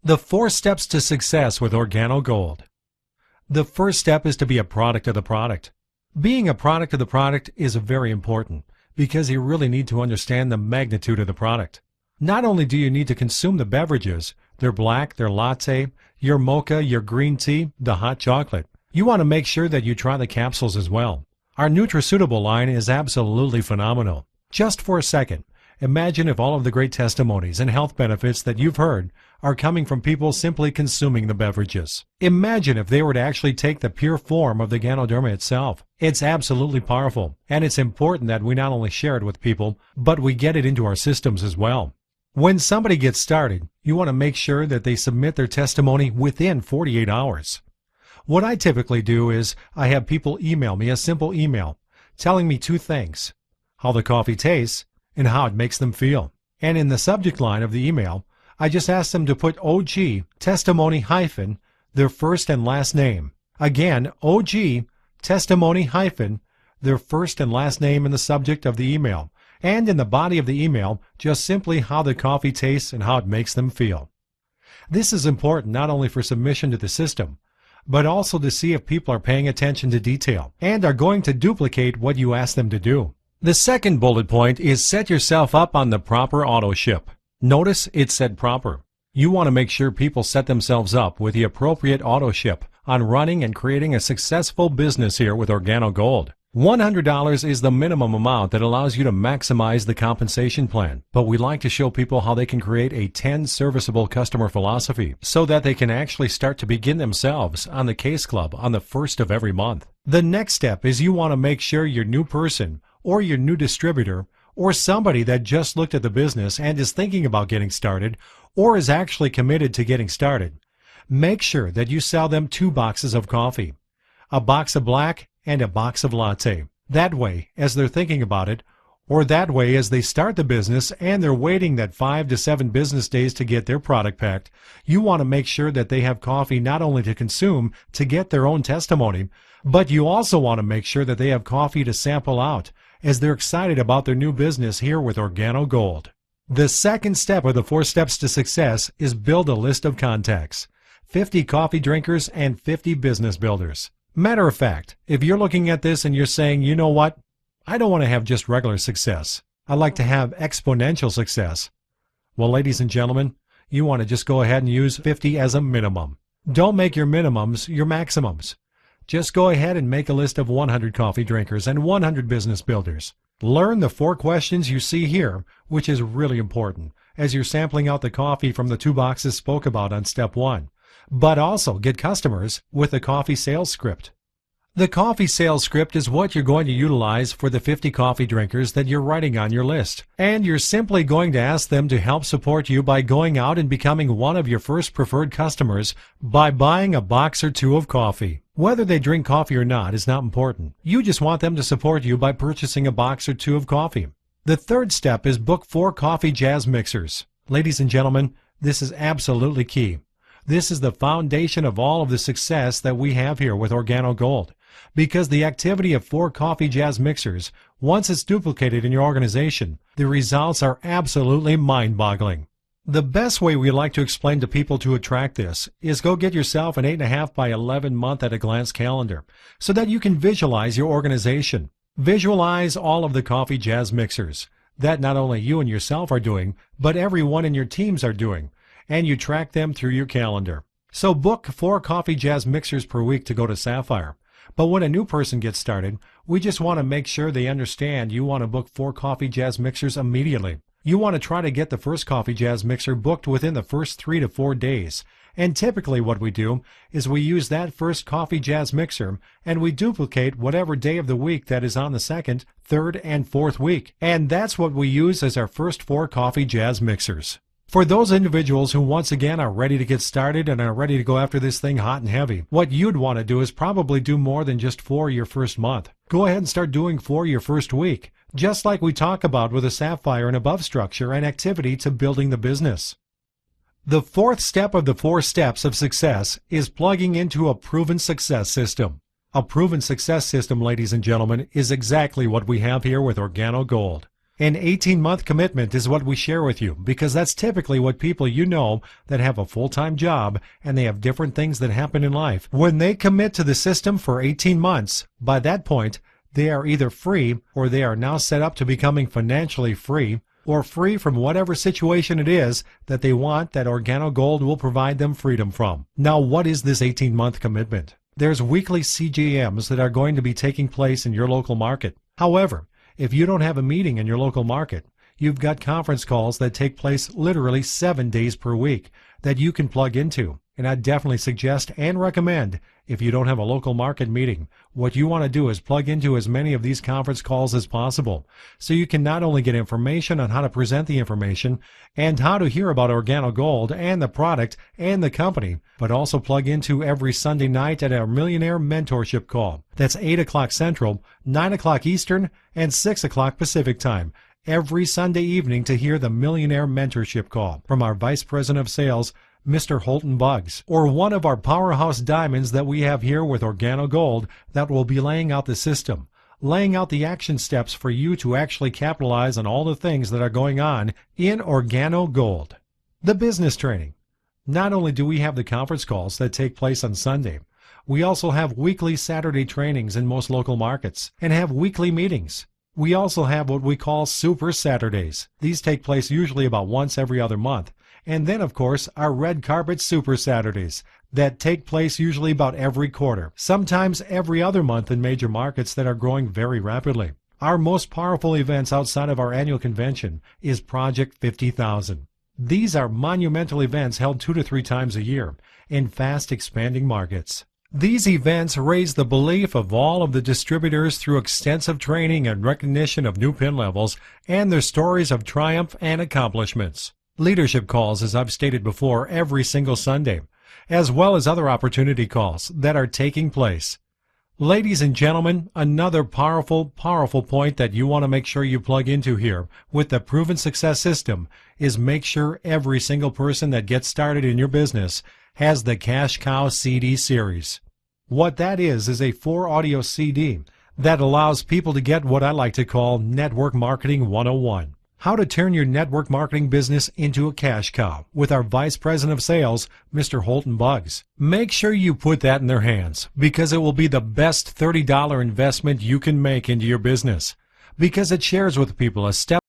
The 4 steps to success with Organo Gold. The first step is to be a product of the product. Being a product of the product is very important because you really need to understand the magnitude of the product. Not only do you need to consume the beverages, their black, their latte, your mocha, your green tea, the hot chocolate. You want to make sure that you try the capsules as well. Our Nutraceutical line is absolutely phenomenal. Just for a second, imagine if all of the great testimonies and health benefits that you've heard are coming from people simply consuming the beverages. Imagine if they were to actually take the pure form of the Ganoderma itself. It's absolutely powerful, and it's important that we not only share it with people, but we get it into our systems as well. When somebody gets started, you want to make sure that they submit their testimony within 48 hours. What I typically do is I have people email me a simple email telling me 2 things: how the coffee tastes and how it makes them feel. And in the subject line of the email, I just ask them to put OG testimony hyphen their first and last name. Again, OG testimony hyphen their first and last name in the subject of the email. And in the body of the email, just simply how the coffee tastes and how it makes them feel. This is important not only for submission to the system, but also to see if people are paying attention to detail and are going to duplicate what you ask them to do. The second bullet point is set yourself up on the proper auto ship. Notice it said proper. You want to make sure people set themselves up with the appropriate auto ship on running and creating a successful business here with Organo Gold. $100 is the minimum amount that allows you to maximize the compensation plan, but we like to show people how they can create a 10 serviceable customer philosophy so that they can actually start to begin themselves on the Case Club on the 1st of every month. The next step is you want to make sure your new person or your new distributor or somebody that just looked at the business and is thinking about getting started or is actually committed to getting started, make sure that you sell them 2 boxes of coffee, a box of black and a box of latte. That way, as they're thinking about it, or that way as they start the business and they're waiting that 5 to 7 business days to get their product packed, you want to make sure that they have coffee not only to consume to get their own testimony, but you also want to make sure that they have coffee to sample out as they're excited about their new business here with Organo Gold. The second step of the 4 steps to success is build a list of contacts. 50 coffee drinkers and 50 business builders. Matter of fact, if you're looking at this and you're saying, you know what, I don't want to have just regular success. I'd like to have exponential success. Well, ladies and gentlemen, you want to just go ahead and use 50 as a minimum. Don't make your minimums your maximums. Just go ahead and make a list of 100 coffee drinkers and 100 business builders. Learn the 4 questions you see here, which is really important as you're sampling out the coffee from the 2 boxes spoke about on step 1. But also get customers with the coffee sales script. The coffee sales script is what you're going to utilize for the 50 coffee drinkers that you're writing on your list. And you're simply going to ask them to help support you by going out and becoming one of your first preferred customers by buying a box or 2 of coffee. Whether they drink coffee or not is not important. You just want them to support you by purchasing a box or 2 of coffee. The third step is book 4 coffee jazz mixers. Ladies and gentlemen, this is absolutely key. This is the foundation of all of the success that we have here with Organo Gold, because the activity of 4 coffee jazz mixers, once it's duplicated in your organization, the results are absolutely mind-boggling. The best way we like to explain to people to attract this is go get yourself an 8.5 by 11 month at a glance calendar so that you can visualize your organization. Visualize all of the coffee jazz mixers that not only you and yourself are doing, but everyone in your teams are doing, and you track them through your calendar. So book 4 coffee jazz mixers per week to go to Sapphire. But when a new person gets started, we just want to make sure they understand you want to book 4 coffee jazz mixers immediately. You want to try to get the first coffee jazz mixer booked within the first 3 to 4 days. And typically what we do is we use that first coffee jazz mixer and we duplicate whatever day of the week that is on the 2nd, 3rd, and 4th week. And that's what we use as our first 4 coffee jazz mixers. For those individuals who once again are ready to get started and are ready to go after this thing hot and heavy, what you'd want to do is probably do more than just 4 your first month. Go ahead and start doing 4 your first week, just like we talk about with a Sapphire and above structure and activity to building the business. The 4th step of the 4 steps of success is plugging into a proven success system. A proven success system, ladies and gentlemen, is exactly what we have here with Organo Gold. An 18-month commitment is what we share with you because that's typically what people you know that have a full-time job and they have different things that happen in life. When they commit to the system for 18 months, by that point, they are either free or they are now set up to becoming financially free or free from whatever situation it is that they want that Organo Gold will provide them freedom from. Now, what is this 18-month commitment? There's weekly CGMs that are going to be taking place in your local market. However, if you don't have a meeting in your local market, you've got conference calls that take place literally 7 days per week that you can plug into. And I definitely suggest and recommend, if you don't have a local market meeting, what you want to do is plug into as many of these conference calls as possible so you can not only get information on how to present the information and how to hear about Organo Gold and the product and the company, but also plug into every Sunday night at our Millionaire Mentorship Call. That's 8 o'clock Central, 9 o'clock Eastern, and 6 o'clock Pacific Time every Sunday evening to hear the Millionaire Mentorship Call from our Vice President of Sales, Mr. Holton Buggs, or one of our powerhouse diamonds that we have here with Organo Gold that will be laying out the system, laying out the action steps for you to actually capitalize on all the things that are going on in Organo Gold. The business training. Not only do we have the conference calls that take place on Sunday, we also have weekly Saturday trainings in most local markets and have weekly meetings. We also have what we call Super Saturdays. These take place usually about once every other month. And then, of course, our Red Carpet Super Saturdays that take place usually about every quarter, sometimes every other month in major markets that are growing very rapidly. Our most powerful events outside of our annual convention is Project 50,000. These are monumental events held 2 to 3 times a year in fast expanding markets. These events raise the belief of all of the distributors through extensive training and recognition of new pin levels and their stories of triumph and accomplishments. Leadership calls, as I've stated before, every single Sunday, as well as other opportunity calls that are taking place. Ladies and gentlemen, another powerful point that you want to make sure you plug into here with the Proven Success System is make sure every single person that gets started in your business has the Cash Cow CD series. What that is a 4-audio CD that allows people to get what I like to call Network Marketing 101. How to turn your network marketing business into a cash cow with our Vice President of Sales, Mr. Holton Buggs. Make sure you put that in their hands because it will be the best $30 investment you can make into your business because it shares with people a step